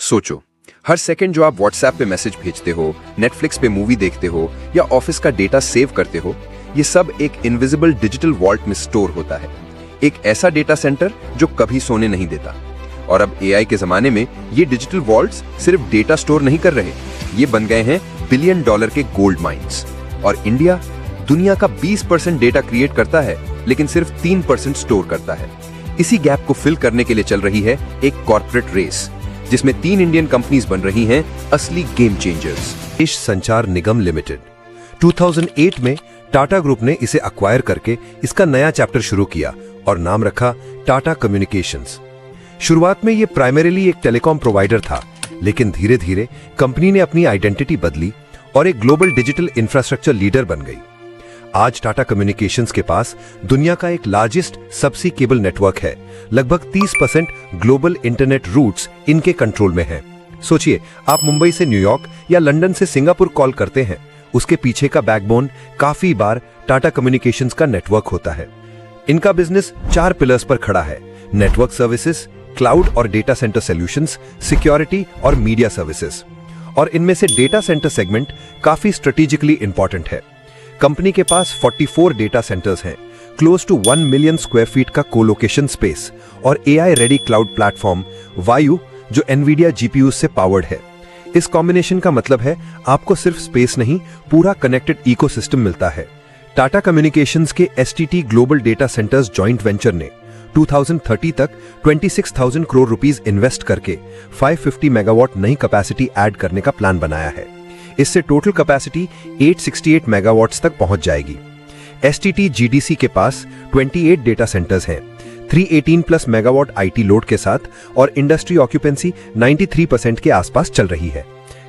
सोचो, हर सेकंड जो आप व्हाट्सएप पे मैसेज भेजते हो, नेटफ्लिक्स पे मूवी देखते हो या ऑफिस का डेटा सेव करते हो, ये सब एक इनविजिबल डिजिटल वॉल्ट में स्टोर होता है। एक ऐसा डेटा सेंटर जो कभी सोने नहीं देता। और अब एआई के जमाने में ये डिजिटल वॉल्ट्स सिर्फ डेटा स्टोर नहीं कर रहे, ये बन गए हैं बिलियन डॉलर के गोल्ड माइंस। और इंडिया दुनिया का 20% डेटा क्रिएट करता है, लेकिन सिर्फ 3% स्टोर करता है। इसी गैप को फिल करने के लिए चल रही है एक कॉर्पोरेट रेस, जिसमें 3 इंडियन कंपनीज बन रही हैं असली गेम चेंजर्स। देश संचार निगम लिमिटेड 2008 में टाटा ग्रुप ने इसे अक्वायर करके इसका नया चैप्टर शुरू किया और नाम रखा टाटा कम्युनिकेशंस। शुरुआत में ये प्राइमरीली एक टेलीकॉम प्रोवाइडर था, लेकिन धीरे धीरे कंपनी ने अपनी आइडेंटिटी बदली और एक ग्लोबल डिजिटल इंफ्रास्ट्रक्चर लीडर बन गई। आज टाटा कम्युनिकेशंस के पास दुनिया का एक लार्जेस्ट सबसी केबल नेटवर्क है। लगभग 30% ग्लोबल इंटरनेट रूट्स इनके कंट्रोल में हैं। सोचिए, आप मुंबई से न्यूयॉर्क या लंदन से सिंगापुर कॉल करते हैं, उसके पीछे का बैकबोन काफी बार टाटा कम्युनिकेशंस का नेटवर्क होता है। इनका बिजनेस 4 पिलर्स पर खड़ा है: नेटवर्क सर्विसेज, क्लाउड और डेटा सेंटर सॉल्यूशंस, सिक्योरिटी और मीडिया सर्विसेज। और इनमें से डेटा सेंटर सेगमेंट काफी स्ट्रेटेजिकली इंपॉर्टेंट है। कंपनी के पास 44 डेटा सेंटर्स हैं, close to 1 million square feet का कोलोकेशन स्पेस और AI ready cloud platform Vayu, जो एनवीडिया जीपीयू से पावर्ड है। इस कॉम्बिनेशन का मतलब है आपको सिर्फ स्पेस नहीं, पूरा कनेक्टेड इकोसिस्टम मिलता है। टाटा कम्युनिकेशंस के STT global data centres joint venture ने 2030 तक 26,000 करोड़ रुपीस इन्वेस्ट करके 550 मेगावाट नई कैपेसिटी ऐड करने का प्लान बनाया है। इससे टोटल कैपेसिटी 868 मेगावाट्स तक पहुंच जाएगी। एसटीटी जीडीसी के पास 28 डेटा सेंटर्स हैं, 318 प्लस मेगावाट आईटी लोड के साथ, और इंडस्ट्री ऑक्यूपेंसी 93% के आसपास चल रही है।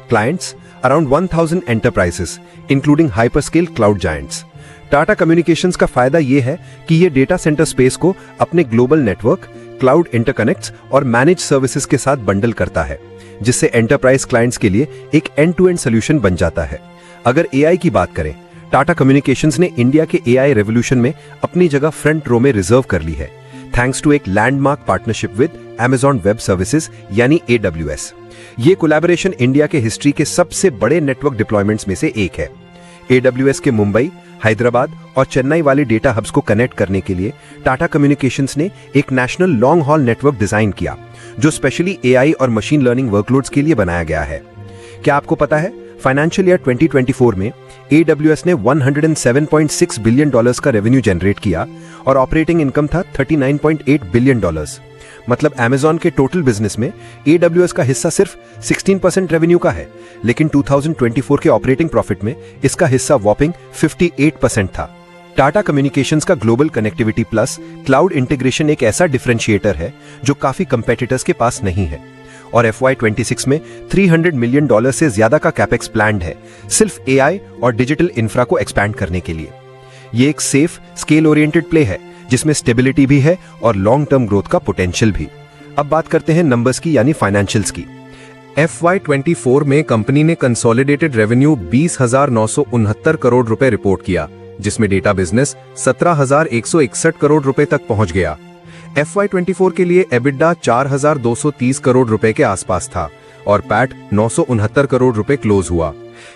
Clients around 1000 enterprises including hyperscale cloud giants. Tata communications का फायदा यह है कि यह डेटा सेंटर स्पेस को अपने ग्लोबल नेटवर्क, क्लाउड इंटरकनेक्ट्स और मैनेज सर्विसेज के साथ बंडल करता है, जिससे एंटरप्राइज क्लाइंट्स के लिए एक एंड टू एंड सॉल्यूशन बन जाता है। अगर एआई की बात करें, टाटा कम्युनिकेशंस ने इंडिया के एआई रेवोल्यूशन में अपनी जगह फ्रंट रो में रिजर्व कर ली है, थैंक्स टू एक landmark partnership with Amazon web services यानी AWS। ये कोलैबोरेशन इंडिया के हिस्ट्री के सबसे बड़े नेटवर्क डिप्लॉयमेंट्स में से एक है। AWS के मुंबई, हैदराबाद और चेन्नई वाले डेटा हब्स को कनेक्ट करने के लिए टाटा कम्युनिकेशंस ने एक national long haul network design किया, जो स्पेशली एआई और मशीन लर्निंग वर्कलोड्स के लिए बनाया गया है। क्या आपको पता है, फाइनेंशियल ईयर 2024 में AWS ने $107.6 बिलियन का रेवेन्यू जनरेट किया और ऑपरेटिंग इनकम था $39.8 बिलियन। मतलब Amazon के टोटल बिजनेस में AWS का हिस्सा सिर्फ 16% रेवेन्यू का है, लेकिन 2024 के ऑपरेटिंग प्रॉफिट में इसका हिस्सा वॉपिंग 58% था। टाटा कम्युनिकेशंस का global connectivity plus cloud integration एक ऐसा डिफरेंशिएटर है जो काफी कंपेटिटर्स के पास नहीं है। और FY26 में $300 मिलियन से ज्यादा का कैपेक्स प्लान्ड है, सिर्फ एआई और डिजिटल इंफ्रा को एक्सपैंड करने के लिए। ये एक सेफ, स्केल ओरिएंटेड प्ले है, जिसमें स्टेबिलिटी भी है और लॉन्ग टर्म ग्रोथ का पोटेंशियल भी। अब बात करते हैं नंबर्स की, यानी फाइनेंशियल्स की। FY24 में कंपनी ने कंसोलिडेटेड रेवेन्यू 20,969 करोड़ रुपए रिपोर्ट किया, जिसमें डेटा बिजनेस 17,161 करोड़ रुपए तक पहुंच गया। FY24 के लिए एबिडा 4,230 करोड़ रुपए के आसपास था और पैट 969 करोड़ रुपए क्लोज हुआ।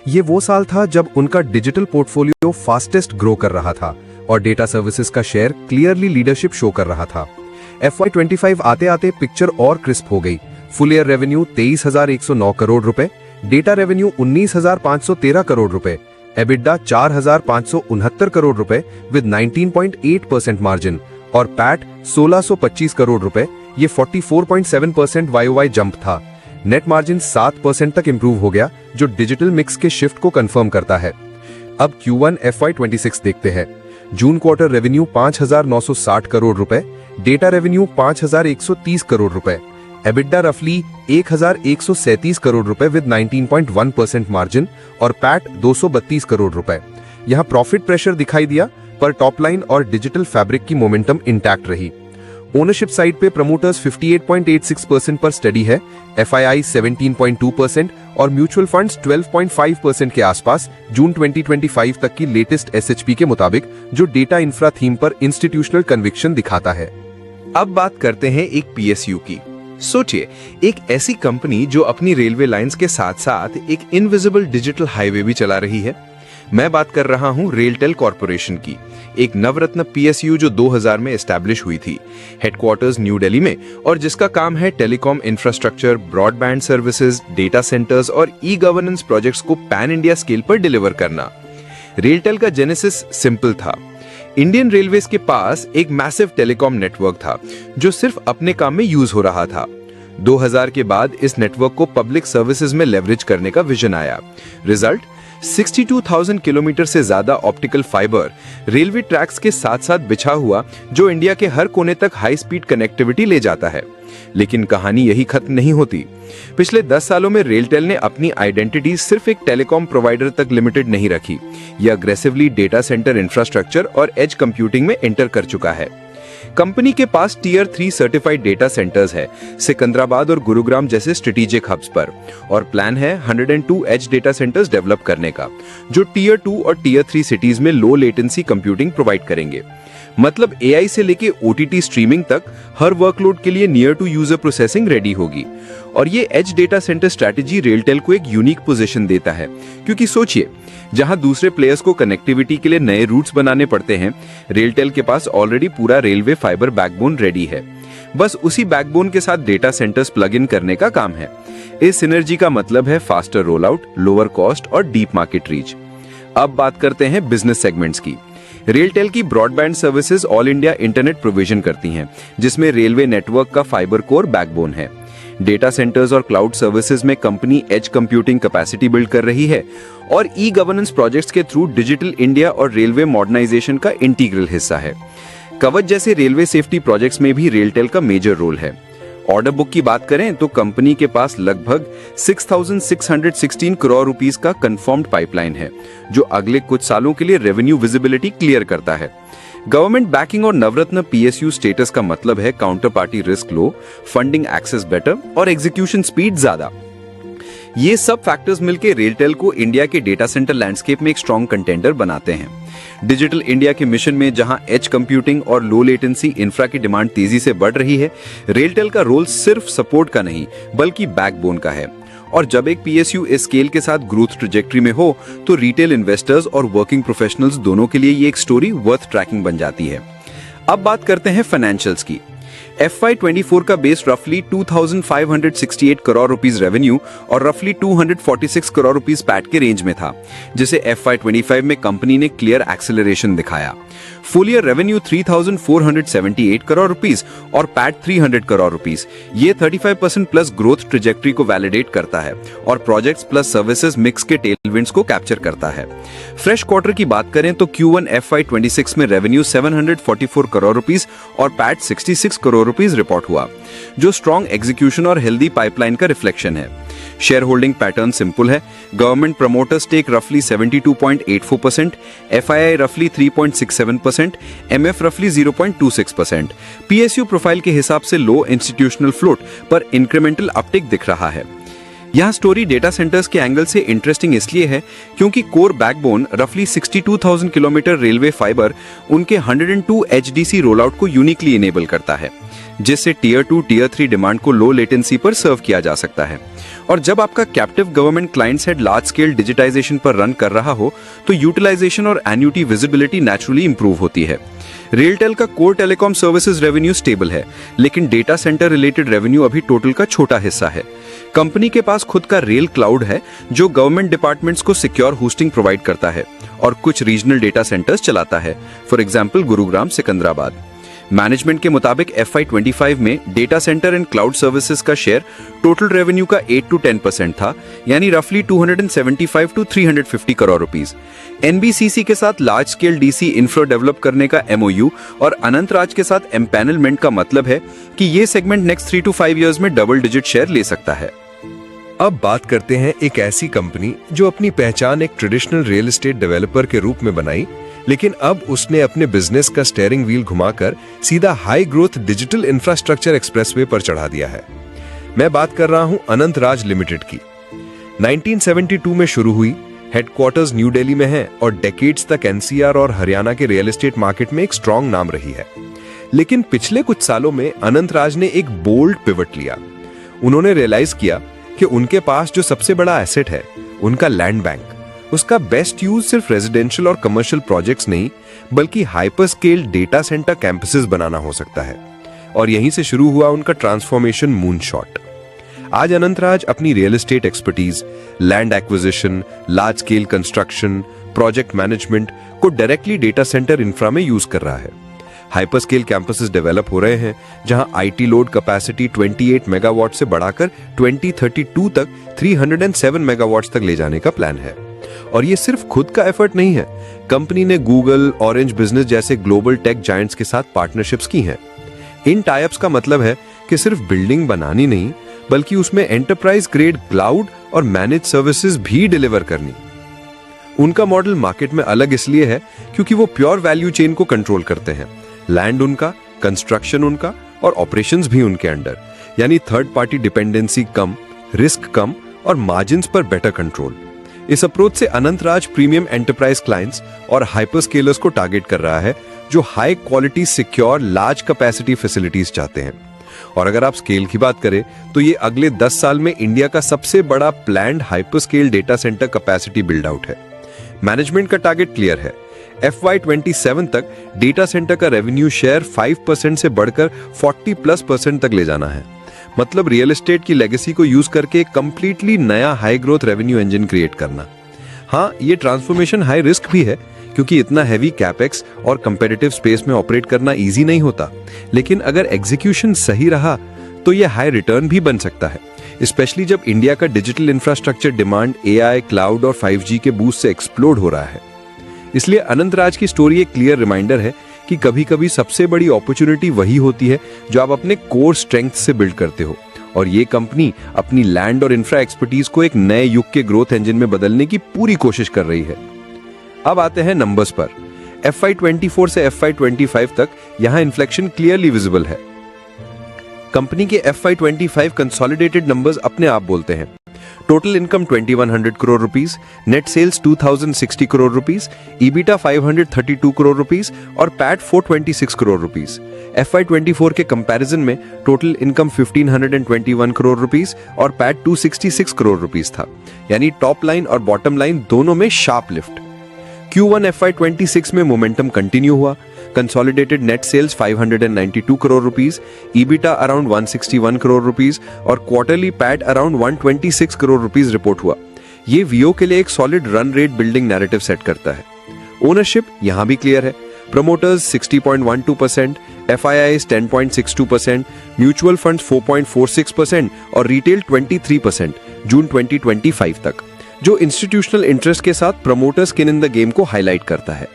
ये वो साल था जब उनका डिजिटल पोर्टफोलियो फास्टेस्ट ग्रो कर रहा था और डेटा सर्विसेज का शेयर क्लियरली लीडरशिप शो कर रहा था। FY25 आते आते पिक्चर और क्रिस्प हो गई। फुल ईयर रेवेन्यू 23,109 करोड़ रुपए, डेटा रेवेन्यू 19,513 करोड़ रुपए, एबिडा 4,569 करोड़ रुपए विद 19.8% मार्जिन और पैट 1,625 करोड़ रुपए। ये 44.7% YOY जंप था। नेट मार्जिन 7% तक इंप्रूव हो गया, जो डिजिटल मिक्स के शिफ्ट को कंफर्म करता है। अब Q1 FY26 देखते हैं। जून क्वार्टर रेवेन्यू 5,960 करोड़ रुपए, डेटा रेवेन्यू 5,130 करोड़ रुपए, एबिडा रफली 1,137 करोड़ रुपए विद 19.1% मार्जिन और पैट 232 करोड़ रुपए। यहाँ प्रॉफिट प्रेशर दिखाई दिया, पर टॉप लाइन और डिजिटल फैब्रिक की मोमेंटम इंटैक्ट रही। ओनरशिप साइड पे प्रमोटर्स 58.86% पर स्टडी है, FII 17.2% और म्यूचुअल फंड्स 12.5% के आसपास जून 2025 तक की लेटेस्ट SHP के मुताबिक, जो डेटा इंफ्रा थीम पर इंस्टीट्यूशनल कन्विक्शन दिखाता है। अब बात करते हैं एक PSU की। सोचिए, एक ऐसी कंपनी जो अपनी रेलवे लाइंस के साथ साथ एक इनविजिबल डिजिटल हाईवे भी चला रही है। मैं बात कर रहा हूं रेलटेल कॉरपोरेशन की, एक नवरत्न पीएसयू जो 2000 में एस्टैब्लिश हुई थी, हेडक्वार्टर्स न्यू दिल्ली में, और जिसका काम है telecom infrastructure, broadband services, data centres और ई गवर्नेंस प्रोजेक्ट्स को पैन इंडिया स्केल पर डिलीवर करना। रेलटेल का जेनेसिस सिंपल था। इंडियन रेलवेज के पास एक मैसिव टेलीकॉम नेटवर्क था जो सिर्फ अपने काम में यूज हो रहा था। 2000 के बाद इस नेटवर्क को पब्लिक सर्विसेज में लेवरेज करने का विजन आया। रिजल्ट 62,000 किलोमीटर से ज्यादा ऑप्टिकल फाइबर रेलवे ट्रैक्स के साथ साथ बिछा हुआ, जो इंडिया के हर कोने तक हाई स्पीड कनेक्टिविटी ले जाता है। लेकिन कहानी यही खत्म नहीं होती। पिछले 10 सालों में रेलटेल ने अपनी आइडेंटिटी सिर्फ एक टेलीकॉम प्रोवाइडर तक लिमिटेड नहीं रखी। यह अग्रेसिवली डेटा सेंटर इंफ्रास्ट्रक्चर और एज कंप्यूटिंग में एंटर कर चुका है। कंपनी के पास टीयर 3 सर्टिफाइड डेटा सेंटर्स है, सिकंदराबाद और गुरुग्राम जैसे स्ट्रेटेजिक हब्स पर, और प्लान है 102 एज डेटा सेंटर्स डेवलप करने का, जो टीयर 2 और टीयर 3 सिटीज में लो लेटेंसी कंप्यूटिंग प्रोवाइड करेंगे। मतलब एआई से लेके ओटीटी स्ट्रीमिंग तक हर वर्कलोड के लिए near to user processing ready होगी। और ये edge data center strategy RailTel को एक यूनिक पोजीशन देता है, क्योंकि सोचिए, जहां दूसरे प्लेयर्स को कनेक्टिविटी के लिए नए रूट्स बनाने पड़ते हैं, रेलटेल के पास ऑलरेडी पूरा रेलवे फाइबर बैकबोन रेडी है। बस उसी बैकबोन के साथ डेटा सेंटर्स प्लग इन करने का काम है। इस सिनर्जी का मतलब है faster roll out, lower cost और डीप मार्केट रीच। अब बात करते हैं बिजनेस सेगमेंट्स की। रेलटेल की broadband services all India internet provision करती हैं, जिसमें रेलवे नेटवर्क का फाइबर कोर बैकबोन है। डेटा सेंटर्स और क्लाउड सर्विसेज में company edge computing capacity build कर रही है, और ई गवर्नेंस प्रोजेक्ट्स के थ्रू डिजिटल इंडिया और रेलवे मॉडर्नाइजेशन का इंटीग्रल हिस्सा है। कवच जैसे रेलवे सेफ्टी प्रोजेक्ट्स में भी रेलटेल का मेजर रोल है। ऑर्डर बुक की बात करें तो कंपनी के पास लगभग 6,616 करोड़ रुपीस का कंफर्म्ड पाइपलाइन है, जो अगले कुछ सालों के लिए रेवेन्यू विजिबिलिटी क्लियर करता है। गवर्नमेंट बैकिंग और नवरत्न पीएसयू स्टेटस का मतलब है काउंटर पार्टी रिस्क लो, फंडिंग एक्सेस बेटर और एग्जीक्यूशन स्पीड ज्यादा। ये सब फैक्टर्स मिलकर रेलटेल को इंडिया के डेटा सेंटर लैंडस्केप में एक स्ट्रॉन्ग कंटेंडर बनाते हैं। डिजिटल इंडिया के मिशन में जहां एज कंप्यूटिंग और लो लेटेंसी इंफ्रा की डिमांड तेजी से बढ़ रही है, रेलटेल का रोल सिर्फ सपोर्ट का नहीं बल्कि बैकबोन का है। और जब एक पीएसयू इस स्केल के साथ ग्रोथ ट्रैजेक्टरी में हो, तो रिटेल इन्वेस्टर्स और वर्किंग प्रोफेशनल्स दोनों के लिए ये एक स्टोरी वर्थ ट्रैकिंग बन जाती है। अब बात करते हैं फाइनेंशियल्स की। FY24 का बेस रफली 2,568 करोड़ रुपीस रेवेन्यू और रफली 246 करोड़ रुपीस पैट के रेंज में था, जिसे FY25 में कंपनी ने क्लियर एक्सेलरेशन दिखाया। Full year revenue 3,478 crore rupees और पैट 300 करोड़ रुपीस। ये 35% प्लस ग्रोथ ट्रैजेक्टरी को वैलिडेट करता है और प्रोजेक्ट्स प्लस सर्विसेज मिक्स के टेलविंड्स को कैप्चर करता है। फ्रेश क्वार्टर की बात करें तो Q1 FY26 में रेवेन्यू 744 करोड़ रुपीस और पैट 66 करोड़ रुपीस रिपोर्ट हुआ, जो स्ट्रॉन्ग एग्जीक्यूशन और हेल्दी पाइपलाइन का रिफ्लेक्शन है। शेयर होल्डिंग पैटर्न सिंपल है। गवर्नमेंट प्रमोटर स्टेक रफली 72.84%, FII रफली 3.67%, MF रफली 0.26%। PSU प्रोफाइल के हिसाब से लो इंस्टीट्यूशनल फ्लोट पर इंक्रीमेंटल अपटिक दिख रहा है। यहां स्टोरी डेटा सेंटर्स के एंगल से इंटरेस्टिंग इसलिए है क्योंकि कोर बैकबोन रफली 62,000 किलोमीटर रेलवे फाइबर उनके 102 HDC रोल आउट को यूनिकली इनेबल करता है, जिससे टीयर 2 टीयर 3 डिमांड को लो लेटेंसी पर सर्व किया जा सकता है। और जब आपका captive government client set large scale digitization पर रन कर रहा हो, तो यूटिलाइजेशन और एन्युटी विजिबिलिटी नेचुरली इंप्रूव होती है। रेलटेल का core telecom services revenue stable है, लेकिन डेटा सेंटर रिलेटेड रेवेन्यू अभी टोटल का छोटा हिस्सा है। कंपनी के पास खुद का रेल क्लाउड है, जो गवर्नमेंट डिपार्टमेंट्स को सिक्योर होस्टिंग प्रोवाइड करता है और कुछ रीजनल डेटा सेंटर्स चलाता है, for example Gurugram, Secunderabad. Management के मुताबिक FY25 में data centre and cloud services का शेयर टोटल रेवेन्यू का 8 to 10% था, यानी रफली 275 to 350 करोड़ रुपीस। NBCC के साथ large scale DC infra develop करने का MOU और अनंत राज के साथ एम्पैनलमेंट का मतलब है कि ये सेगमेंट नेक्स्ट 3 to 5 इयर्स में डबल डिजिट शेयर ले सकता है। अब बात करते हैं एक ऐसी कंपनी जो अपनी पहचान एक ट्रेडिशनल रियल एस्टेट डेवलपर के रूप में बनाई, लेकिन अब उसने अपने बिजनेस का स्टीयरिंग व्हील घुमाकर सीधा high growth digital infrastructure expressway पर चढ़ा दिया है। मैं बात कर रहा हूं अनंत राज लिमिटेड की। 1972 में शुरू हुई, हेडक्वार्टर्स न्यू दिल्ली में है और डेकेड्स तक NCR और हरियाणा के रियल एस्टेट मार्केट में एक स्ट्रॉन्ग नाम रही है। लेकिन पिछले कुछ सालों में अनंत राज ने एक बोल्ड पिवट लिया। उन्होंने रियलाइज किया कि उनके पास जो सबसे बड़ा एसेट है, उनका लैंड बैंक, उसका बेस्ट यूज सिर्फ रेजिडेंशियल और कमर्शियल प्रोजेक्ट्स नहीं, बल्कि hyper scale data centre campuses बनाना हो सकता है। और यहीं से शुरू हुआ उनका ट्रांसफॉर्मेशन मूनशॉट। आज अनंत राज अपनी real estate expertise, land acquisition, large scale construction, project management को डायरेक्टली डेटा सेंटर इंफ्रा में यूज कर रहा है। हाइपर स्केल कैंपसेस डेवलप हो रहे हैं, जहां आईटी लोड कैपेसिटी 28 मेगावाट से बढ़ाकर 2032 तक 307 मेगावाट तक ले जाने का प्लान है। और ये सिर्फ खुद का एफर्ट नहीं है, कंपनी ने गूगल, ऑरेंज बिजनेस जैसे ग्लोबल टेक जायंट्स के साथ पार्टनरशिप्स की हैं। इन टाइप्स का मतलब है कि सिर्फ बिल्डिंग बनानी नहीं, बल्कि उसमें एंटरप्राइज ग्रेड क्लाउड और मैनेज सर्विसेज भी डिलीवर करनी। उनका मॉडल मार्केट में अलग इसलिए है क्योंकि वो प्योर वैल्यू चेन को कंट्रोल करते हैं। लैंड उनका, कंस्ट्रक्शन उनका और ऑपरेशंस भी उनके अंडर, यानी थर्ड पार्टी डिपेंडेंसी कम, रिस्क कम और मार्जिन्स पर बेटर कंट्रोल। इस अप्रोच से अनंत राज प्रीमियम एंटरप्राइज क्लाइंट्स और हाइपर स्केलर्स को टारगेट कर रहा है, जो high quality, secure, large capacity facilities चाहते हैं। और अगर आप स्केल की बात करें तो ये अगले 10 साल में इंडिया का सबसे बड़ा planned hyper scale data centre capacity build out है। मैनेजमेंट का टारगेट क्लियर है, FY27 तक डेटा सेंटर का रेवेन्यू शेयर 5% से बढ़कर 40+% तक ले जाना है। मतलब रियल एस्टेट की लेगेसी को यूज करके कंप्लीटली नया high growth revenue engine create करना। हाँ, ये ट्रांसफॉर्मेशन हाई रिस्क भी है, क्योंकि इतना हैवी कैपेक्स और कंपेटिटिव स्पेस में ऑपरेट करना इजी नहीं होता, लेकिन अगर एग्जीक्यूशन सही रहा तो ये हाई रिटर्न भी बन सकता है, स्पेशली जब इंडिया का digital infrastructure demand AI, cloud और 5G के बूस्ट से एक्सप्लोड हो रहा है। इसलिए अनंत राज की स्टोरी एक क्लियर रिमाइंडर है कि कभी कभी सबसे बड़ी अपॉर्चुनिटी वही होती है जो आप अपने कोर स्ट्रेंथ से बिल्ड करते हो। और ये कंपनी अपनी लैंड और इंफ्रा एक्सपर्टीज को एक नए युग के ग्रोथ इंजन में बदलने की पूरी कोशिश कर रही है। अब आते हैं नंबर्स पर। FY24 से FY25 तक यहां इन्फ्लेक्शन क्लियरली विजिबल है। कंपनी के FY25 कंसोलिडेटेड नंबर्स अपने आप बोलते हैं। Total income 2100 crore rupees, net sales 2060 crore rupees, EBITDA 532 crore rupees और पैट 426 करोड़ रुपीस। FY24 के कंपैरिजन में टोटल इनकम 1521 करोड़ रुपीस और पैट 266 करोड़ रुपीस था, यानी टॉप लाइन और बॉटम लाइन दोनों में शार्प लिफ्ट। Q1 FY26 में मोमेंटम कंटिन्यू हुआ। Consolidated net sales 592 crore rupees, EBITDA around 161 crore rupees और quarterly PAT around 126 crore rupees report हुआ। ये वीओ के लिए एक solid run rate building narrative set करता है। ओनरशिप यहां भी क्लियर है। प्रमोटर्स 60.12%, FIIs 10.62%, म्यूचुअल फंड्स 4.46% और रिटेल 23% जून 2025 तक, जो इंस्टीट्यूशनल इंटरेस्ट के साथ promoter skin in the game को हाईलाइट करता है।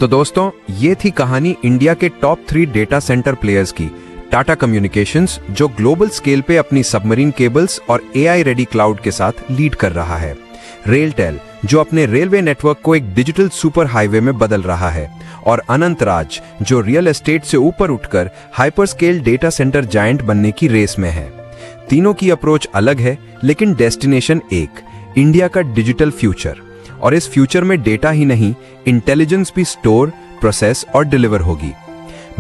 तो दोस्तों, ये थी कहानी इंडिया के टॉप 3 डेटा सेंटर प्लेयर्स की। टाटा कम्युनिकेशंस, जो ग्लोबल स्केल पे अपनी सबमरीन केबल्स और AI रेडी क्लाउड के साथ लीड कर रहा है। रेलटेल, जो अपने रेलवे नेटवर्क को एक डिजिटल सुपर हाईवे में बदल रहा है। और अनंत राज, जो रियल एस्टेट से ऊपर उठकर hyper scale data centre giant बनने की रेस में है। तीनों की अप्रोच अलग है, लेकिन डेस्टिनेशन एक, इंडिया का डिजिटल फ्यूचर। और इस फ्यूचर में डेटा ही नहीं, इंटेलिजेंस भी स्टोर, प्रोसेस और डिलीवर होगी।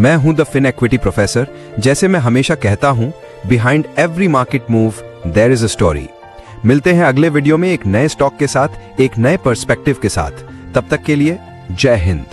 मैं हूं द फिनइक्विटी प्रोफेसर। जैसे मैं हमेशा कहता हूं, behind every market move there is a story. मिलते हैं अगले वीडियो में एक नए स्टॉक के साथ, एक नए पर्सपेक्टिव के साथ। तब तक के लिए जय हिंद।